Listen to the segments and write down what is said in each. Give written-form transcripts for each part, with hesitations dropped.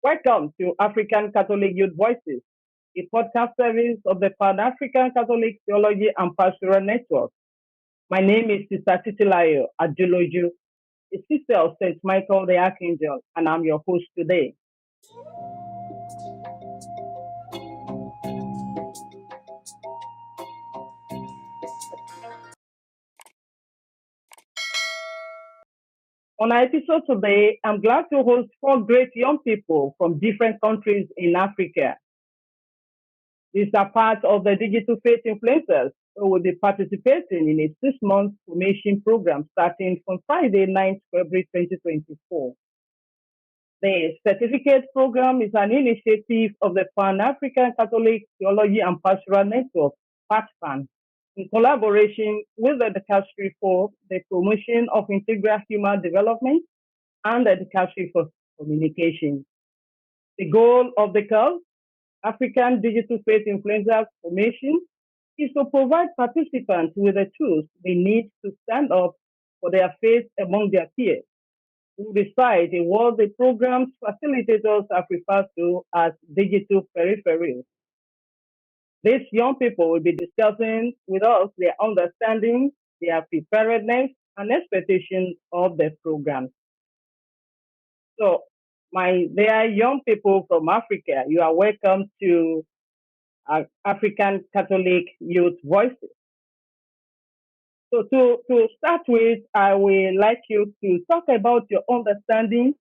Welcome to African Catholic Youth Voices, a podcast service of the Pan-African Catholic Theology and Pastoral Network. My name is Sr Titilayo Aduloju, a sister of St. Michael the Archangel, and I'm your host today. On our episode today, I'm glad to host four great young people from different countries in Africa. These are part of the Digital Faith Influencers who will be participating in a 6-month formation program starting from Friday, 9th February 2024. The certificate program is an initiative of the Pan-African Catholic Theology and Pastoral Network, PACPAN, in collaboration with the Dicastery for the Promotion of Integral Human Development and the Dicastery for Communication. The goal of the course, African Digital Faith Influencers Formation, is to provide participants with the tools they need to stand up for their faith among their peers, who reside in what the program's facilitators are referred to as digital peripheries. These young people will be discussing with us their understanding, their preparedness, and expectations of the program. So, they are young people from Africa. You are welcome to African Catholic Youth Voices. So to start with, I would like you to talk about your understanding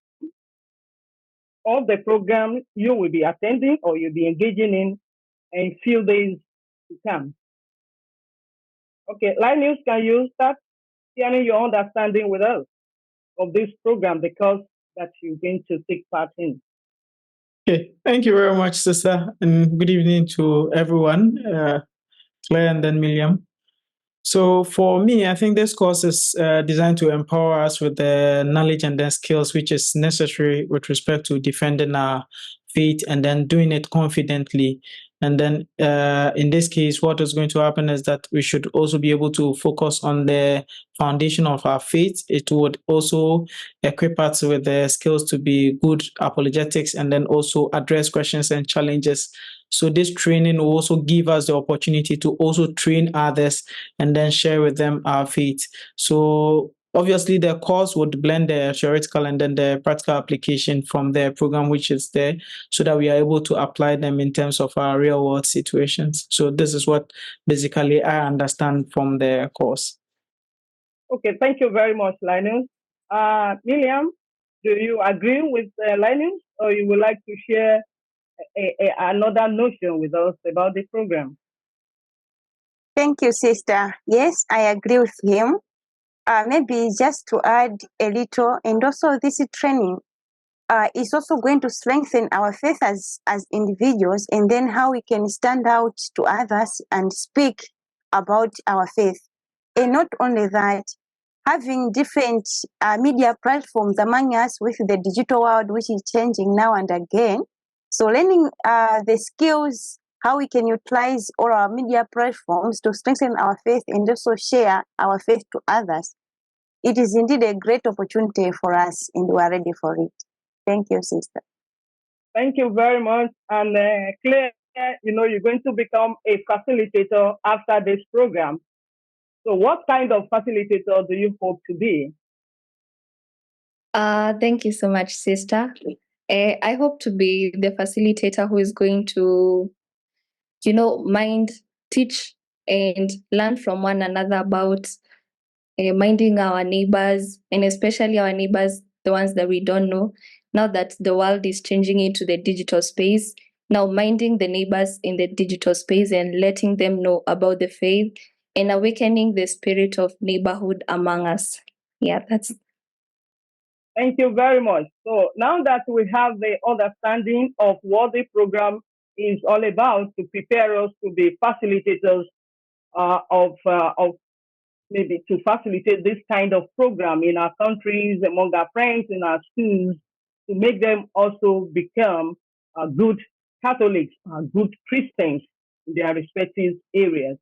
of the program you will be attending or you'll be engaging in few days to come. Okay, Linus, can you start sharing your understanding with us of this program, the course that you're going to take part in? Okay, thank you very much, sister, and good evening to everyone, Claire and then Miriam. So for me, I think this course is designed to empower us with the knowledge and the skills which is necessary with respect to defending our faith and then doing it confidently. And then in this case, what is going to happen is that we should also be able to focus on the foundation of our faith. It would also equip us with the skills to be good apologetics and then also address questions and challenges. So this training will also give us the opportunity to also train others and then share with them our faith. So obviously, the course would blend the theoretical and then the practical application from the program which is there so that we are able to apply them in terms of our real world situations. So this is what basically I understand from the course. Okay, thank you very much, Linus. Miriam, do you agree with Linus, or you would like to share another notion with us about the program? Thank you, sister. Yes, I agree with him. Maybe just to add a little, and also this training is also going to strengthen our faith as individuals, and then how we can stand out to others and speak about our faith. And not only that, having different media platforms among us with the digital world, which is changing now and again. So learning the skills, how we can utilize all our media platforms to strengthen our faith and also share our faith to others. It is indeed a great opportunity for us, and we are ready for it. Thank you, sister. Thank you very much. And Claire, you're going to become a facilitator after this program. So what kind of facilitator do you hope to be? Thank you so much, sister. I hope to be the facilitator who is going to, mind, teach, and learn from one another about minding our neighbors, and especially our neighbors, the ones that we don't know. Now that the world is changing into the digital space, now minding the neighbors in the digital space and letting them know about the faith and awakening the spirit of neighborhood among us. Yeah, that's. Thank you very much. So now that we have the understanding of what the program is all about to prepare us to be facilitators of maybe to facilitate this kind of program in our countries, among our friends, in our schools, to make them also become good Catholics, good Christians in their respective areas.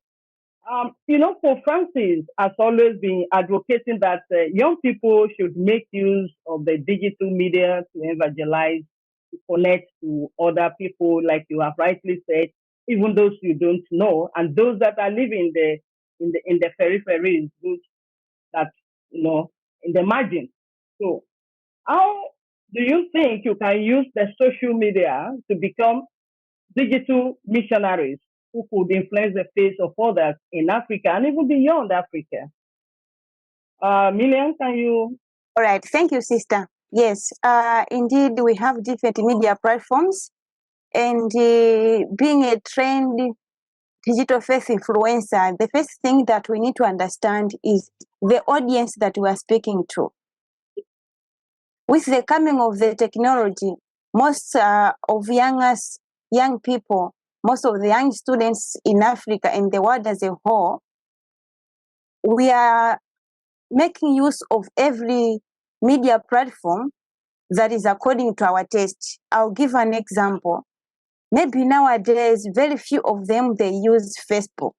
Pope Francis has always been advocating that young people should make use of the digital media to evangelize to connect to other people, like you have rightly said, even those you don't know, and those that are living in the peripheries, those that in the margin. So, how do you think you can use the social media to become digital missionaries who could influence the fate of others in Africa and even beyond Africa? Millian, can you? All right, thank you, sister. Yes, indeed, we have different media platforms, and being a trained digital faith influencer, the first thing that we need to understand is the audience that we are speaking to. With the coming of the technology, most of young people, most of the young students in Africa and the world as a whole, we are making use of every media platform that is according to our taste. I'll give an example. Maybe nowadays, very few of them, they use Facebook.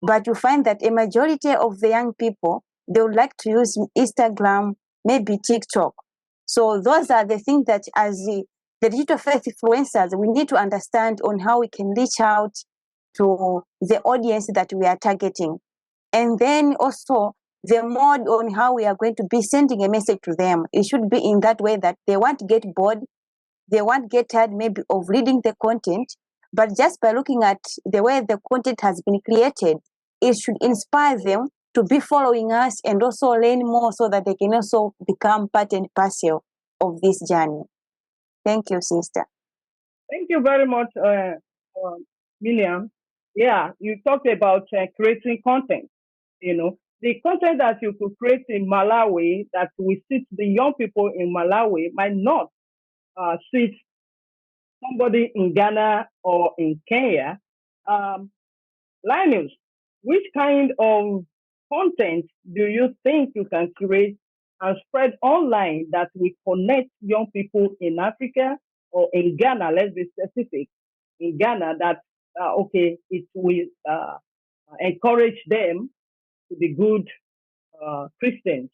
But you find that a majority of the young people, they would like to use Instagram, maybe TikTok. So those are the things that as the digital faith influencers, we need to understand on how we can reach out to the audience that we are targeting. And then also the mode on how we are going to be sending a message to them. It should be in that way that they won't get bored, they won't get tired maybe of reading the content, but just by looking at the way the content has been created, it should inspire them to be following us and also learn more so that they can also become part and parcel of this journey. Thank you, sister. Thank you very much, Millian. Yeah, you talked about creating content. The content that you could create in Malawi that will suit the young people in Malawi might not suit somebody in Ghana or in Kenya. Linus, which kind of content do you think you can create and spread online that will connect young people in Africa or in Ghana? Let's be specific. In Ghana, that it will encourage them to be good Christians.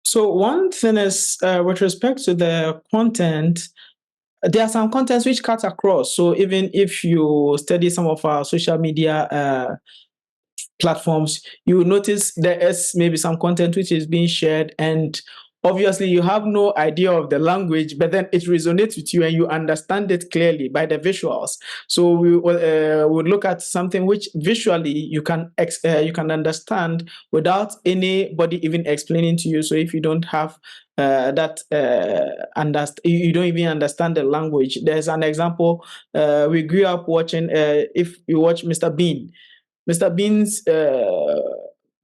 So one thing is with respect to the content, there are some contents which cut across. So even if you study some of our social media platforms, you will notice there is maybe some content which is being shared, and obviously you have no idea of the language, but then it resonates with you and you understand it clearly by the visuals. So we would look at something which visually you can understand without anybody even explaining to you. So if you don't have you don't even understand the language. There's an example. We grew up watching. If you watch Mr. Bean's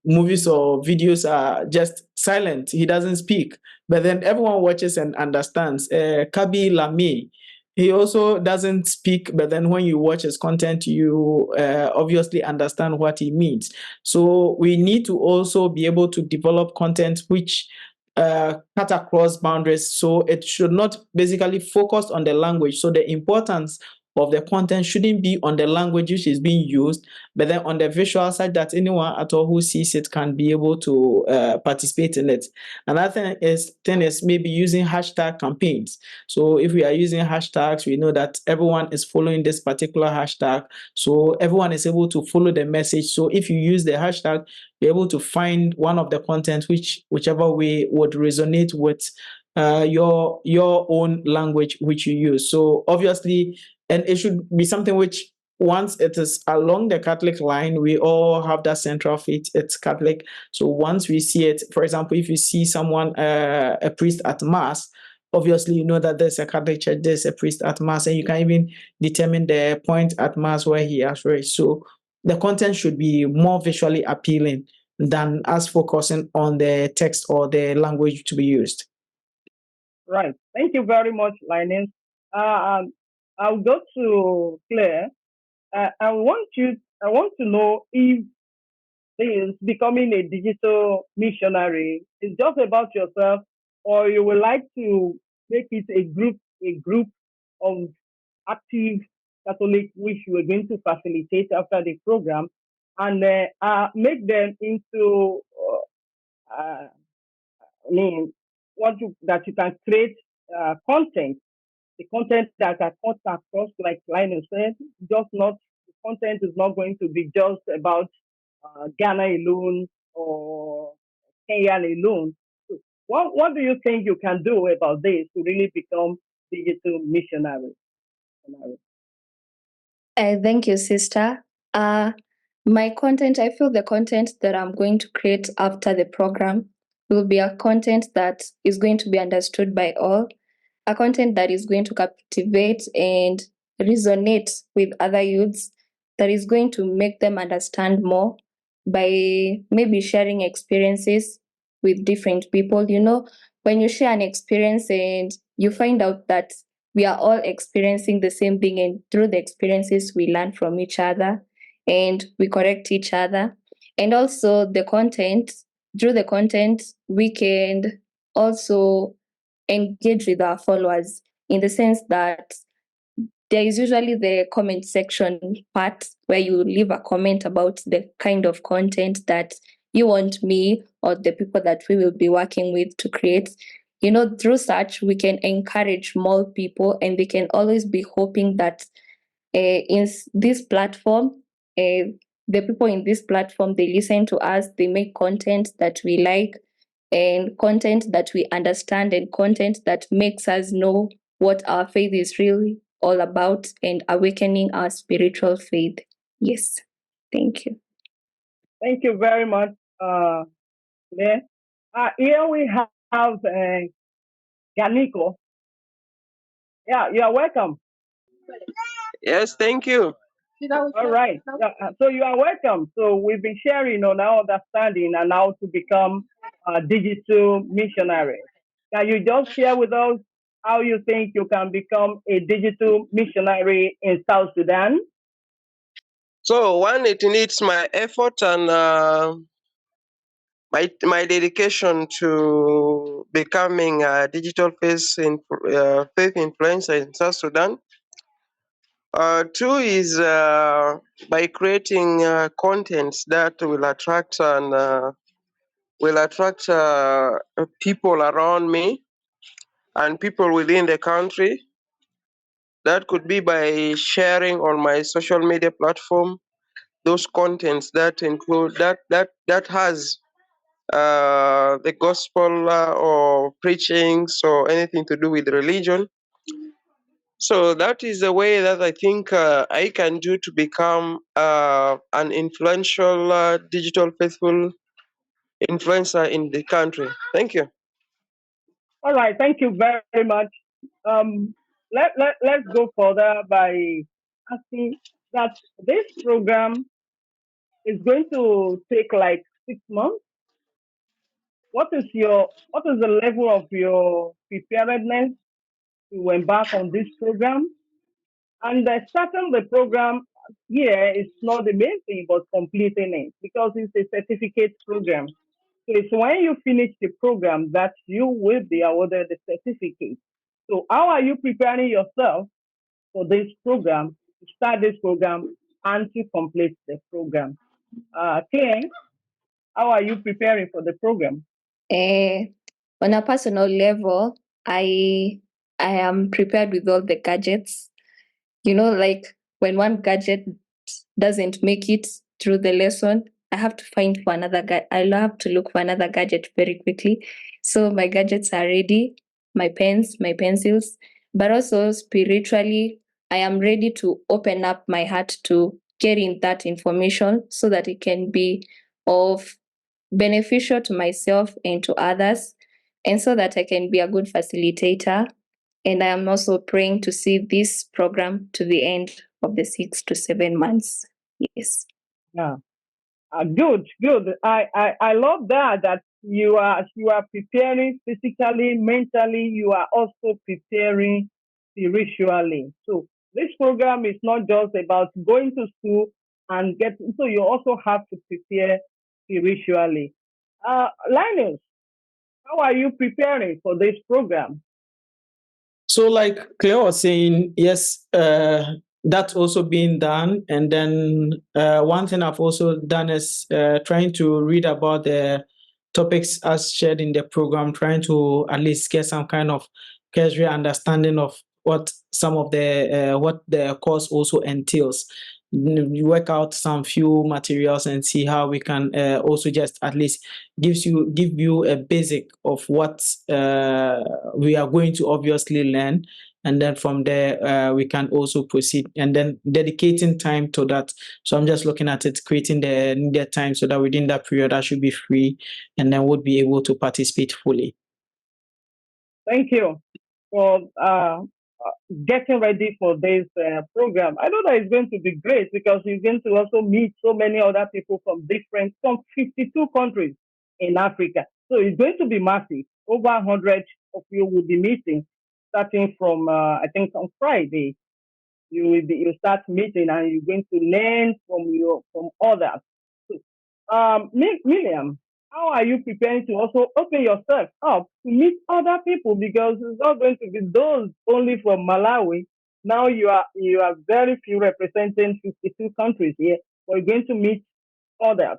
movies or videos are just silent. He doesn't speak. But then everyone watches and understands. Kabi Lame, he also doesn't speak, but then when you watch his content, you obviously understand what he means. So we need to also be able to develop content which cut across boundaries. So it should not basically focus on the language. So the importance of the content shouldn't be on the language which is being used, but then on the visual side that anyone at all who sees it can be able to participate in it. Another thing is maybe using hashtag campaigns. So if we are using hashtags, we know that everyone is following this particular hashtag. So everyone is able to follow the message. So if you use the hashtag, you're able to find one of the content whichever way would resonate with your own language which you use. So obviously, and it should be something which, once it is along the Catholic line, we all have that central faith, it's Catholic. So once we see it, for example, if you see someone, a priest at Mass, obviously you know that there's a Catholic church, there's a priest at Mass, and you can even determine the point at Mass where he has raised. So the content should be more visually appealing than us focusing on the text or the language to be used. Right. Thank you very much, Linus. I'll go to Claire. I want to know if this becoming a digital missionary is just about yourself, or you would like to make it a group of active Catholics which you are going to facilitate after the program, and make them into that you can create content the content that are cut across, like Linus said, just not the content is not going to be just about Ghana alone or Kenya alone. So what do you think you can do about this to really become digital missionaries? Thank you, sister. My content, I feel the content that I'm going to create after the program will be a content that is going to be understood by all, a content that is going to captivate and resonate with other youths, that is going to make them understand more by maybe sharing experiences with different people. You know, when you share an experience and you find out that we are all experiencing the same thing, and through the experiences, we learn from each other and we correct each other. And also, the content, through the content, we can also engage with our followers in the sense that there is usually the comment section part where you leave a comment about the kind of content that you want me or the people that we will be working with to create. You know, through such, we can encourage more people, and they can always be hoping that in this platform, the people in this platform, they listen to us, they make content that we like, and content that we understand, and content that makes us know what our faith is really all about, and awakening our spiritual faith. Yes. Thank you. Thank you very much, Claire. Here we have Ganiko. Yeah, you are welcome. Yes, thank you. All right. So you are welcome. So we've been sharing on our understanding and how to become a digital missionary. Can you just share with us how you think you can become a digital missionary in South Sudan? So one, it needs my effort and my dedication to becoming a digital faith influencer in South Sudan. Two is by creating contents that will attract people around me and people within the country. That could be by sharing on my social media platform those contents that include that has the gospel or preachings or anything to do with religion. So that is the way that I think I can do to become an influential digital faithful influencer in the country. Thank you. All right. Thank you very much. Let's go further by asking that this program is going to take like 6 months. What is the level of your preparedness to embark on this program? And starting the program here is not the main thing, but completing it because it's a certificate program. So it's when you finish the program that you will be awarded the certificate. So how are you preparing yourself for this program, to start this program and to complete the program? Claire, how are you preparing for the program? On a personal level, I am prepared with all the gadgets. You know, like when one gadget doesn't make it through the lesson, I have to find for another I'll have to look for another gadget very quickly. So my gadgets are ready, my pens, my pencils, but also spiritually, I am ready to open up my heart to getting that information so that it can be of beneficial to myself and to others, and so that I can be a good facilitator. And I am also praying to see this program to the end of the 6 to 7 months. Yes. Yeah. Good. I love that you are preparing physically, mentally, you are also preparing spiritually. So this program is not just about going to school and so you also have to prepare spiritually. Linus, how are you preparing for this program? So, like Cleo was saying, yes, that's also being done. And then one thing I've also done is trying to read about the topics as shared in the program, trying to at least get some kind of casual understanding of what some of the what the course also entails. You work out some few materials and see how we can also just at least give you a basic of what we are going to obviously learn, and then from there we can also proceed, and then dedicating time to that. So I'm just looking at it, creating the needed time so that within that period I should be free and then would be able to participate fully. Thank you for getting ready for this program. I know that it's going to be great because you're going to also meet so many other people from 52 countries in Africa. So it's going to be massive. Over 100 of you will be meeting starting from, I think, on Friday. You start meeting and you're going to learn from others. So, Miriam, how are you preparing to also open yourself up to meet other people? Because it's not going to be those only from Malawi. Now you are very few representing 52 countries here, but you're going to meet others.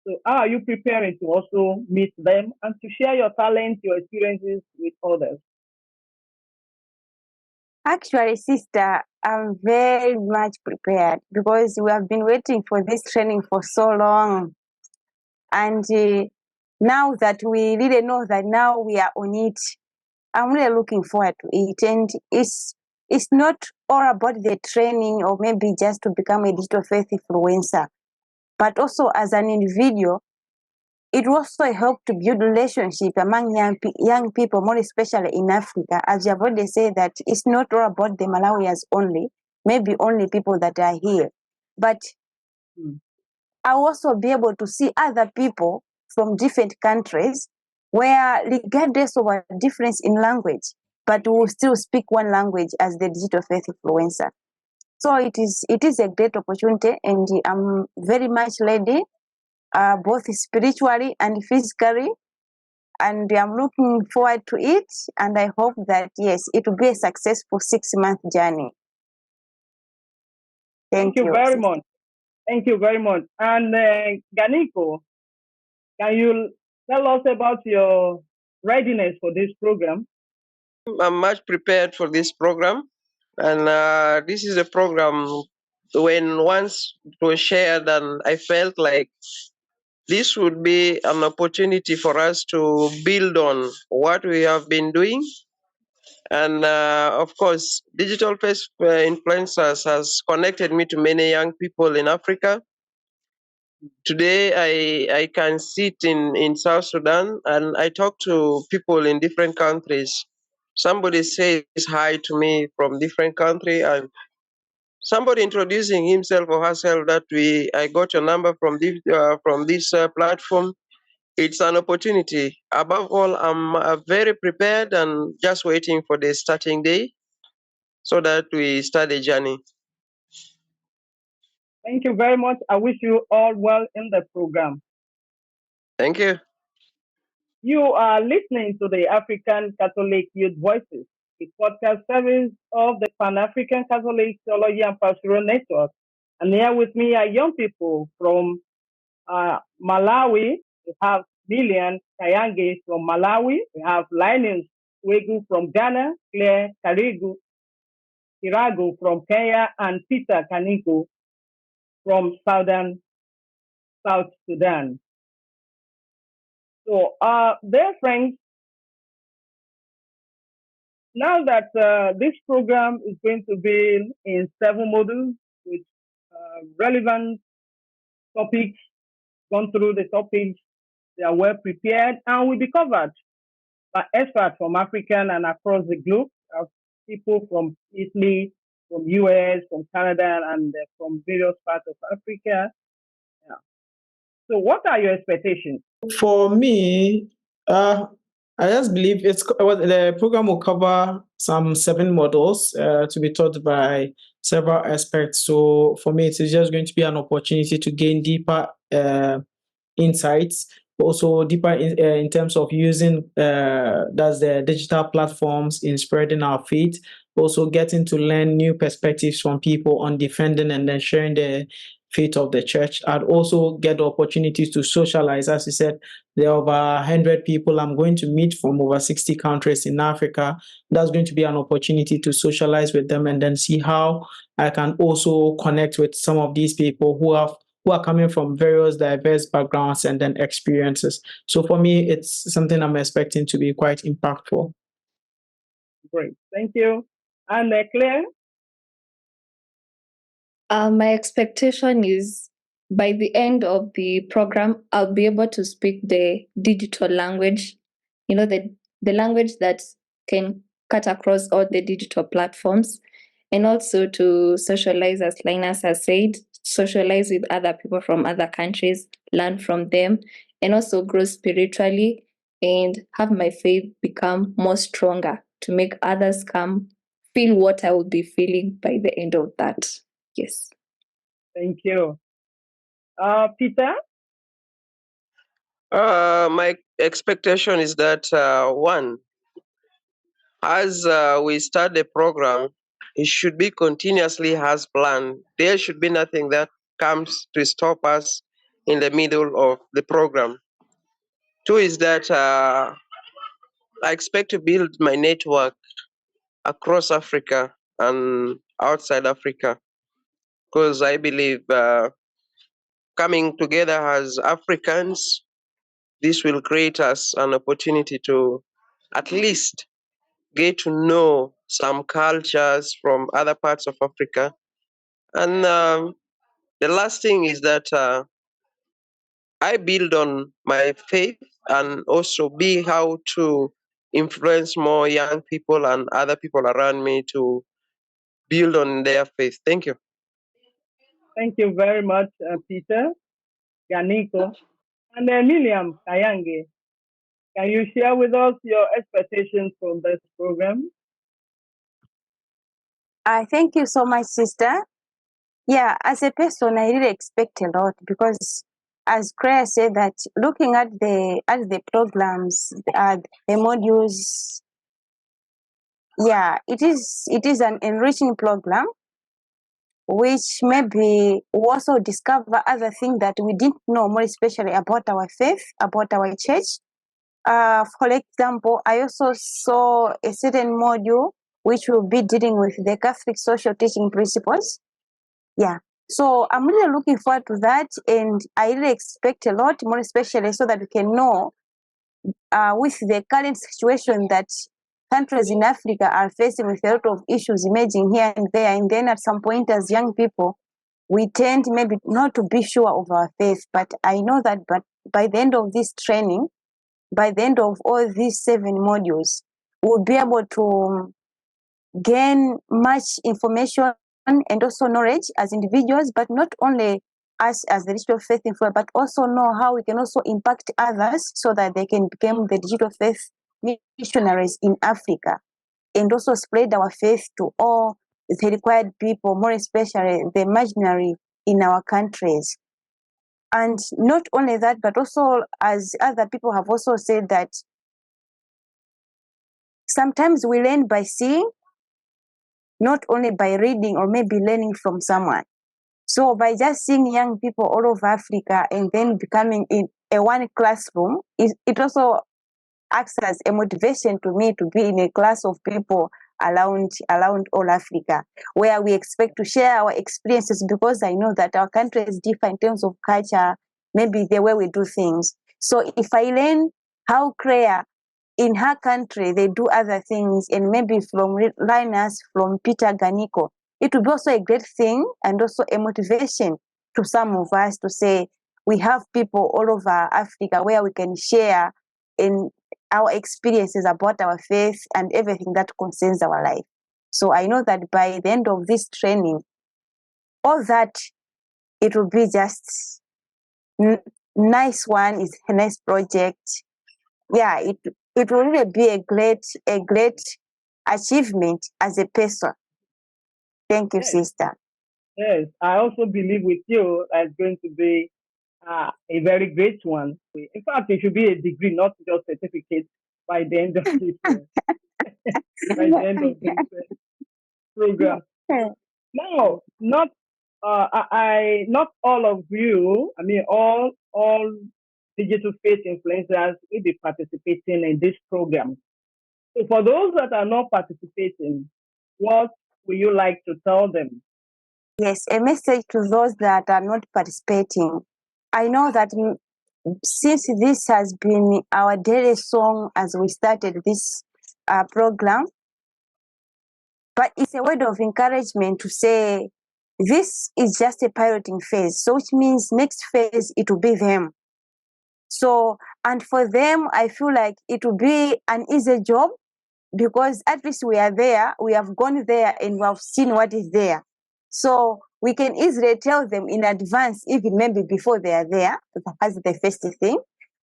So how are you preparing to also meet them and to share your talents, your experiences with others? Actually, sister, I'm very much prepared because we have been waiting for this training for so long. And now that we really know that now we are on it, I'm really looking forward to it. And it's not all about the training or maybe just to become a digital faith influencer, but also as an individual, it also helped to build relationship among young people, more especially in Africa. As you have already said, that it's not all about the Malawians only, maybe only people that are here, but I'll also be able to see other people from different countries where, regardless of a difference in language, but we will still speak one language as the digital faith influencer. So it is a great opportunity, and I'm very much ready, both spiritually and physically, and I'm looking forward to it. And I hope that yes, it will be a successful 6-month journey. Thank you very much. Thank you very much. And Ganiko, can you tell us about your readiness for this program? I'm much prepared for this program, and this is a program. When once it was shared, and I felt like this would be an opportunity for us to build on what we have been doing. And of course, digital face influencers has connected me to many young people in Africa. Today, I can sit in South Sudan and I talk to people in different countries. Somebody says hi to me from different country, and somebody introducing himself or herself that I got your number from this platform. It's an opportunity. Above all, I'm very prepared and just waiting for the starting day so that we start the journey. Thank you very much. I wish you all well in the program. Thank you. You are listening to the African Catholic Youth Voices, a podcast service of the Pan-African Catholic Theology and Pastoral Network. And here with me are young people from Malawi. We have Lilian Kayange from Malawi. We have Linus Wegu from Ghana, Claire Kirago from Kenya, and Peter Kaniko from South Sudan. So, dear friends, now that this program is going to be in 7 modules with relevant topics, gone through the topics, they are well prepared and will be covered by experts from African and across the globe, people from Italy, from US, from Canada, and from various parts of Africa. Yeah. So what are your expectations? For me, I just believe the program will cover some 7 models to be taught by several experts. So for me, it is just going to be an opportunity to gain deeper insights, also deeper in terms of using that's the digital platforms in spreading our faith, also getting to learn new perspectives from people on defending and then sharing faith of the church. I'd also get the opportunities to socialize. As you said, there are over 100 people I'm going to meet from over 60 countries in Africa. That's going to be an opportunity to socialize with them and then see how I can also connect with some of these people who are coming from various diverse backgrounds and then experiences. So for me, it's something I'm expecting to be quite impactful. Great, thank you. And Claire? My expectation is by the end of the program, I'll be able to speak the digital language, the language that can cut across all the digital platforms, and also to socialize, as Linus has said, socialize with other people from other countries, learn from them, and also grow spiritually and have my faith become more stronger to make others come feel what I will be feeling by the end of that. Yes. Thank you. Peter? My expectation is that one, as we start the program, it should be continuously as planned. There should be nothing that comes to stop us in the middle of the program. Two is that I expect to build my network across Africa and outside Africa, because I believe coming together as Africans, this will create us an opportunity to at least get to know some cultures from other parts of Africa. And the last thing is that I build on my faith and also be how to influence more young people and other people around me to build on their faith. Thank you. Thank you very much, Peter, Ganiko. And Miriam Kayange, can you share with us your expectations from this program? Thank you so much, sister. Yeah, as a person, I really expect a lot because, as Claire said, that looking at the programs, the modules, yeah, it is an enriching program, which maybe we also discover other things that we didn't know, more especially about our faith, about our church. For example, I also saw a certain module which will be dealing with the Catholic social teaching principles. Yeah. So I'm really looking forward to that, and I really expect a lot, more especially so that we can know with the current situation that countries in Africa are facing with a lot of issues emerging here and there, and then at some point as young people, we tend maybe not to be sure of our faith. But I know that by the end of this training, by the end of all these 7 modules, we'll be able to gain much information and also knowledge as individuals, but not only us as the digital faith influencer, but also know how we can also impact others so that they can become the digital faith missionaries in Africa, and also spread our faith to all the required people, more especially the imaginary in our countries. And not only that, but also, as other people have also said, that sometimes we learn by seeing, not only by reading or maybe learning from someone. So by just seeing young people all over Africa and then becoming in a one classroom, it also acts as a motivation to me to be in a class of people around all Africa, where we expect to share our experiences, because I know that our countries differ in terms of culture, maybe the way we do things. So if I learn how Claire in her country they do other things, and maybe from Linus, from Peter Ganiko, it will be also a great thing and also a motivation to some of us to say we have people all over Africa where we can share in our experiences about our faith and everything that concerns our life. So I know that by the end of this training, all that, it will be just nice one, is a nice project. Yeah, it will really be a great achievement as a person. Thank you, Yes. sister. Yes, I also believe with you that it's going to be a very great one. In fact, it should be a degree, not just a certificate by the end of this by the end of this program. Now, not not all of you, I mean, all digital faith influencers will be participating in this program. So for those that are not participating, what will you like to tell them? Yes, a message to those that are not participating. I know that since this has been our daily song as we started this program, but it's a word of encouragement to say this is just a piloting phase. So which means next phase, it will be them. So, and for them, I feel like it will be an easy job because at least we are there, we have gone there and we have seen what is there. So we can easily tell them in advance, even maybe before they are there, as the first thing.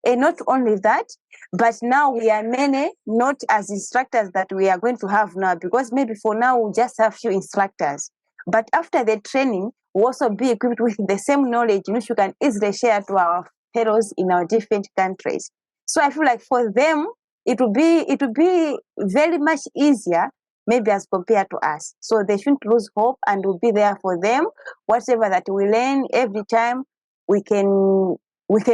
And not only that, but now we are many, not as instructors that we are going to have now, because maybe for now we just have few instructors. But after the training, we'll also be equipped with the same knowledge which we can easily share to our fellows in our different countries. So I feel like for them, it will be very much easier maybe as compared to us. So they shouldn't lose hope and we'll be there for them. Whatever that we learn every time, we can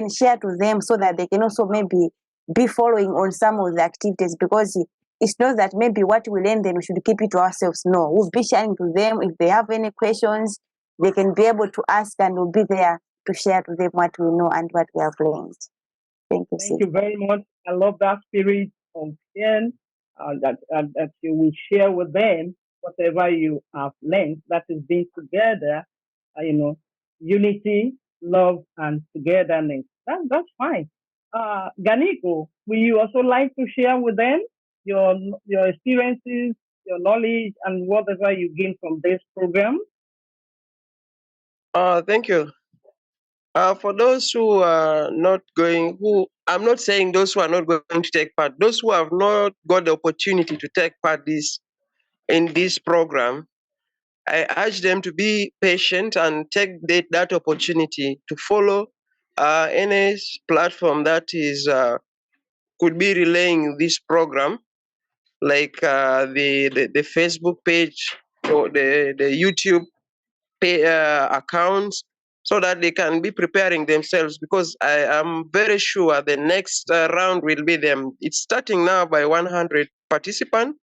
share to them so that they can also maybe be following on some of the activities, because it's not that maybe what we learn then we should keep it to ourselves. No, we'll be sharing to them. If they have any questions, they can be able to ask and we'll be there to share to them what we know and what we have learned. Thank you. Thank you very much. I love that spirit of sharing, that you will share with them whatever you have learned. That is being together, unity, love, and togetherness. That's fine. Ganiko, will you also like to share with them your experiences, your knowledge, and whatever you gain from this program? Thank you. For those who are not going, I'm not saying those who are not going to take part, those who have not got the opportunity to take part in this program, I urge them to be patient and take that opportunity to follow any platform that is could be relaying this program, like the Facebook page or the YouTube accounts, so that they can be preparing themselves, because I am very sure the next round will be them. It's starting now by 100 participants.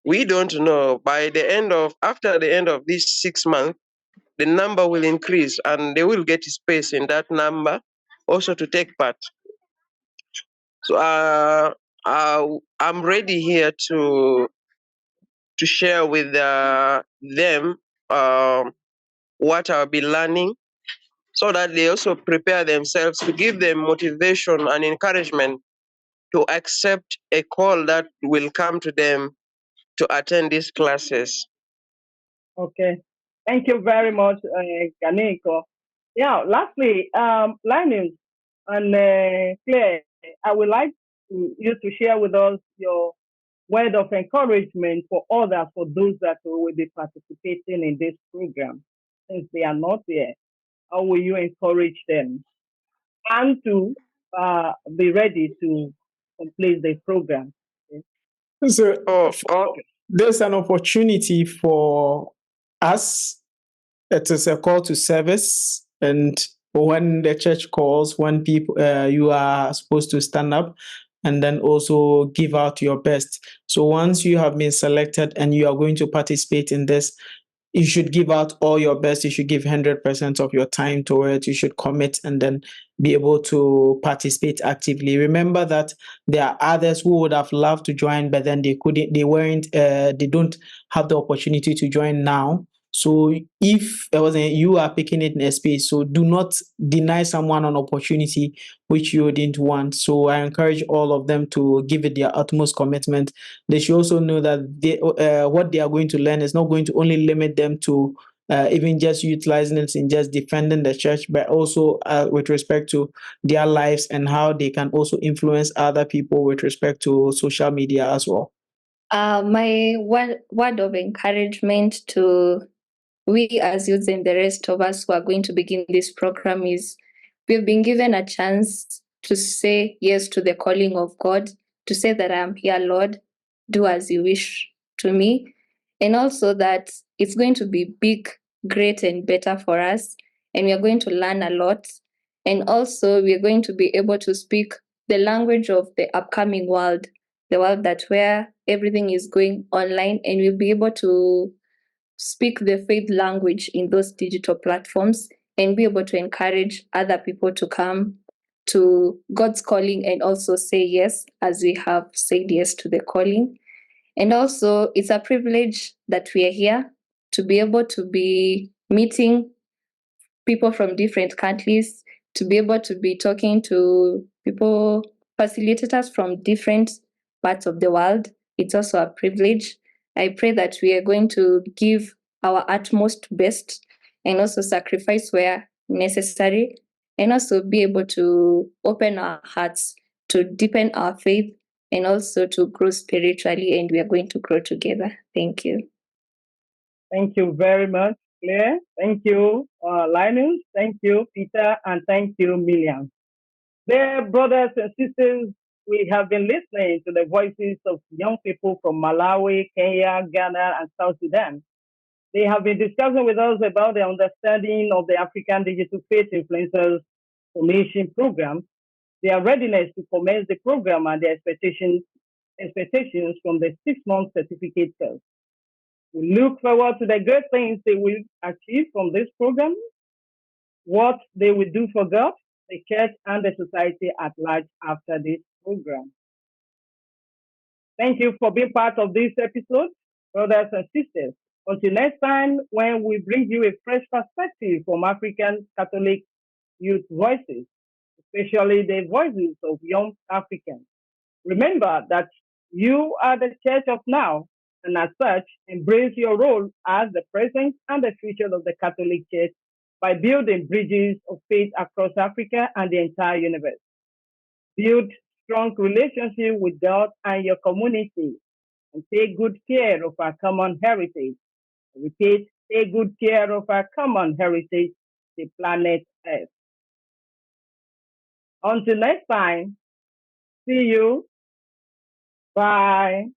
We don't know after the end of these 6 months, the number will increase and they will get space in that number also to take part. So I'm ready here to share with them what I'll be learning, so that they also prepare themselves, to give them motivation and encouragement to accept a call that will come to them to attend these classes. Okay. Thank you very much, Ganiko. Yeah, lastly, Linus and Claire, I would like you to share with us your word of encouragement for others, for those that will be participating in this program. Since they are not there, how will you encourage them and to be ready to complete the program? So Okay. there's an opportunity for us. It is a call to service, and when the church calls, when people you are supposed to stand up and then also give out your best. So once you have been selected and you are going to participate in this, you should give out all your best. You should give 100% of your time to it. You should commit and then be able to participate actively. Remember that there are others who would have loved to join, but then they don't have the opportunity to join now. So if you are picking it in a space, so do not deny someone an opportunity which you didn't want. So I encourage all of them to give it their utmost commitment. They should also know that what they are going to learn is not going to only limit them to even just utilizing it in just defending the church, but also with respect to their lives and how they can also influence other people with respect to social media as well. My word of encouragement to we as youths and the rest of us who are going to begin this program is we've been given a chance to say yes to the calling of God, to say that I'm here, Lord, do as you wish to me. And also that it's going to be big great and better for us. And we are going to learn a lot. And also, we are going to be able to speak the language of the upcoming world, the world that where everything is going online, and we'll be able to speak the faith language in those digital platforms and be able to encourage other people to come to God's calling and also say yes, as we have said yes to the calling. And also, it's a privilege that we are here to be able to be meeting people from different countries, to be able to be talking to people, facilitators from different parts of the world. It's also a privilege. I pray that we are going to give our utmost best and also sacrifice where necessary, and also be able to open our hearts to deepen our faith and also to grow spiritually, and we are going to grow together. Thank you. Thank you very much, Claire. Thank you, Linus. Thank you, Peter. And thank you, Miriam. Dear brothers and sisters, we have been listening to the voices of young people from Malawi, Kenya, Ghana, and South Sudan. They have been discussing with us about their understanding of the African Digital Faith Influencers Formation Program, their readiness to commence the program, and their expectations from the 6-month certificate course. We look forward to the great things they will achieve from this program, what they will do for God, the church, and the society at large after this program. Thank you for being part of this episode, brothers and sisters. Until next time, when we bring you a fresh perspective from African Catholic youth voices, especially the voices of young Africans. Remember that you are the church of now, and as such, embrace your role as the present and the future of the Catholic Church by building bridges of faith across Africa and the entire universe. Build strong relationships with God and your community, and take good care of our common heritage. Repeat, take good care of our common heritage, the planet Earth. Until next time, see you. Bye.